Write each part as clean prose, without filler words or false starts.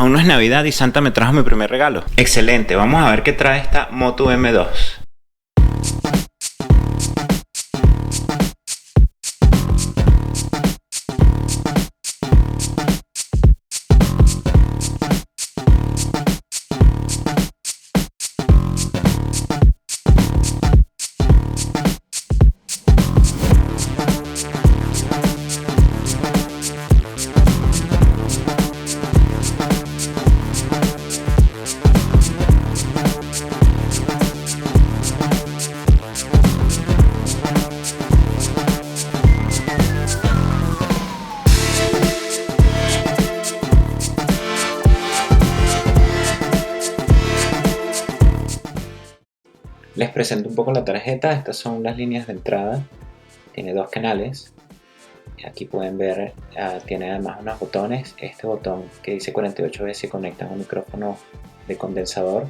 Aún no es Navidad y Santa me trajo mi primer regalo. Excelente, vamos a ver qué trae esta Moto M2. Les presento un poco la tarjeta. Estas son las líneas de entrada. Tiene dos canales. Aquí pueden ver, tiene además unos botones. Este botón que dice 48B se conecta a un micrófono de condensador,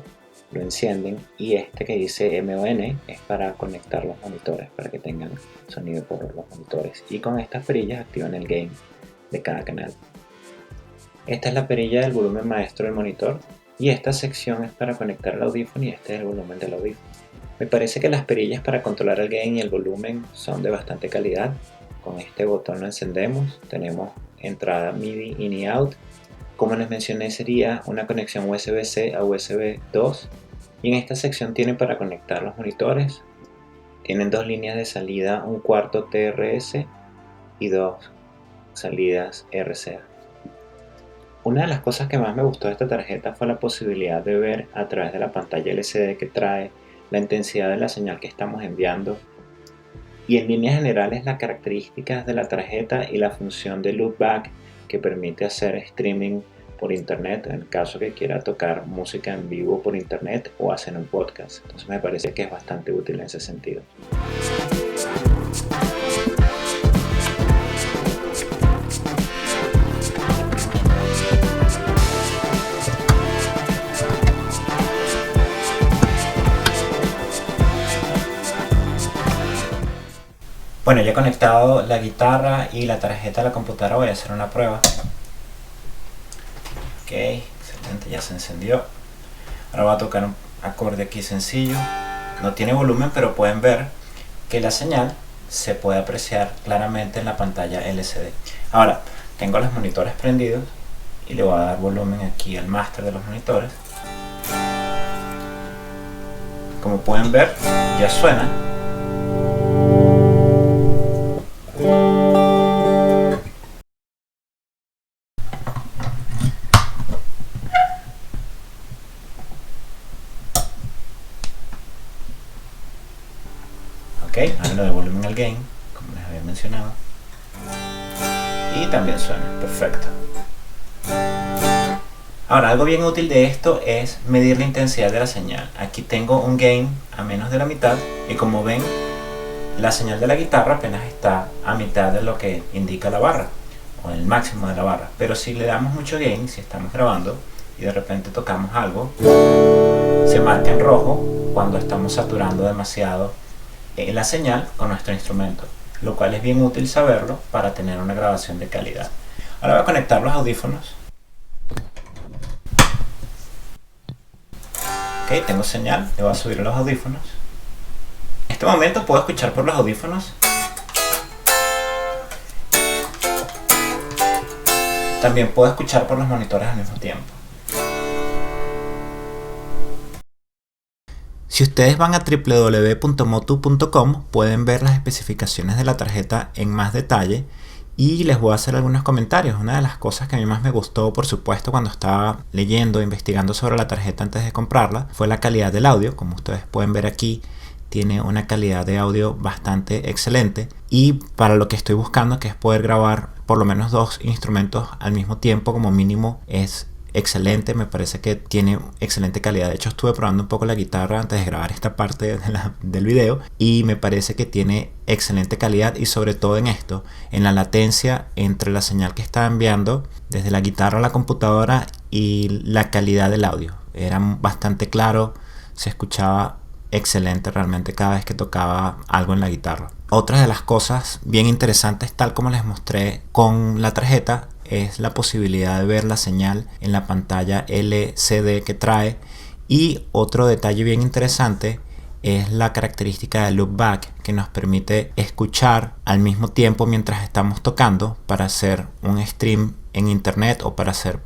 lo encienden. Y este que dice MON es para conectar los monitores, para que tengan sonido por los monitores. Y con estas perillas activan el gain de cada canal. Esta es la perilla del volumen maestro del monitor. Y esta sección es para conectar el audífono y este es el volumen del audífono. Me parece que las perillas para controlar el gain y el volumen son de bastante calidad. Con este botón lo encendemos, tenemos entrada MIDI in y out. Como les mencioné, sería una conexión USB-C a USB 2. Y en esta sección tienen para conectar los monitores. Tienen dos líneas de salida, un cuarto TRS y dos salidas RCA. Una de las cosas que más me gustó de esta tarjeta fue la posibilidad de ver a través de la pantalla LCD que trae la intensidad de la señal que estamos enviando y en líneas generales las características de la tarjeta y la función de loopback que permite hacer streaming por internet en el caso que quiera tocar música en vivo por internet o hacer un podcast. Entonces me parece que es bastante útil en ese sentido. Bueno, ya he conectado la guitarra y la tarjeta a la computadora. Voy a hacer una prueba. Ok, excelente, ya se encendió. Ahora voy a tocar un acorde aquí sencillo. No tiene volumen, pero pueden ver que la señal se puede apreciar claramente en la pantalla LCD. Ahora, tengo los monitores prendidos y le voy a dar volumen aquí al máster de los monitores. Como pueden ver, ya suena. Ok, ahora le doy volumen al gain, como les había mencionado. Y también suena, perfecto. Ahora, algo bien útil de esto es medir la intensidad de la señal. Aquí tengo un gain a menos de la mitad y como ven, la señal de la guitarra apenas está a mitad de lo que indica la barra, o el máximo de la barra. Pero si le damos mucho gain, si estamos grabando y de repente tocamos algo, se marca en rojo cuando estamos saturando demasiado la señal con nuestro instrumento, lo cual es bien útil saberlo para tener una grabación de calidad. Ahora voy a conectar los audífonos. Ok, tengo señal, le voy a subir los audífonos. En este momento puedo escuchar por los audífonos. También puedo escuchar por los monitores al mismo tiempo. Si ustedes van a www.motu.com pueden ver las especificaciones de la tarjeta en más detalle y les voy a hacer algunos comentarios. Una de las cosas que a mí más me gustó, por supuesto, cuando estaba leyendo e investigando sobre la tarjeta antes de comprarla, fue la calidad del audio. Como ustedes pueden ver aquí, tiene una calidad de audio bastante excelente y para lo que estoy buscando, que es poder grabar por lo menos dos instrumentos al mismo tiempo como mínimo, es excelente. Me parece que tiene excelente calidad. De hecho, estuve probando un poco la guitarra antes de grabar esta parte del video y me parece que tiene excelente calidad y sobre todo en esto, en la latencia entre la señal que está enviando desde la guitarra a la computadora y la calidad del audio. Era bastante claro, se escuchaba excelente realmente cada vez que tocaba algo en la guitarra. Otra de las cosas bien interesantes, tal como les mostré con la tarjeta, es la posibilidad de ver la señal en la pantalla LCD que trae, y otro detalle bien interesante es la característica de loopback, que nos permite escuchar al mismo tiempo mientras estamos tocando para hacer un stream en internet o para hacer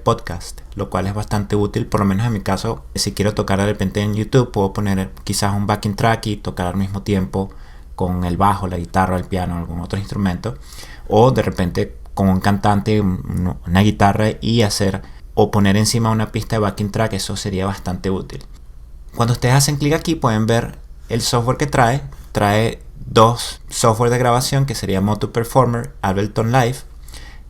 podcast, lo cual es bastante útil. Por lo menos en mi caso, si quiero tocar de repente en YouTube, puedo poner quizás un backing track y tocar al mismo tiempo con el bajo, la guitarra, el piano, algún otro instrumento, o de repente con un cantante, una guitarra, y hacer o poner encima una pista de backing track. Eso sería bastante útil. Cuando ustedes hacen clic aquí pueden ver el software que trae dos software de grabación, que sería Motu Performer, Ableton Live,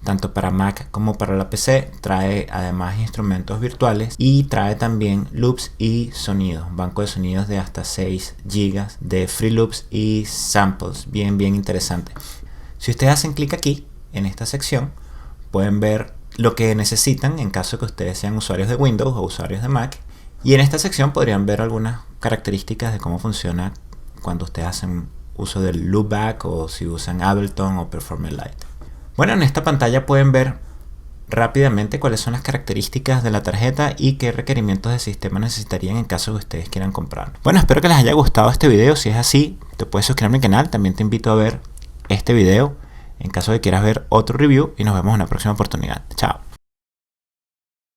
tanto para Mac como para la PC. Trae además instrumentos virtuales y trae también loops y sonidos, un banco de sonidos de hasta 6 GB de free loops y samples, bien interesante. Si ustedes hacen clic aquí en esta sección, pueden ver lo que necesitan en caso que ustedes sean usuarios de Windows o usuarios de Mac, y en esta sección podrían ver algunas características de cómo funciona cuando ustedes hacen uso del loopback, o si usan Ableton o Performer Lite. Bueno, en esta pantalla pueden ver rápidamente cuáles son las características de la tarjeta y qué requerimientos de sistema necesitarían en caso que ustedes quieran comprar. Bueno, espero que les haya gustado este video. Si es así, te puedes suscribir a mi canal. También te invito a ver este video en caso de que quieras ver otro review, y nos vemos en la próxima oportunidad. Chao.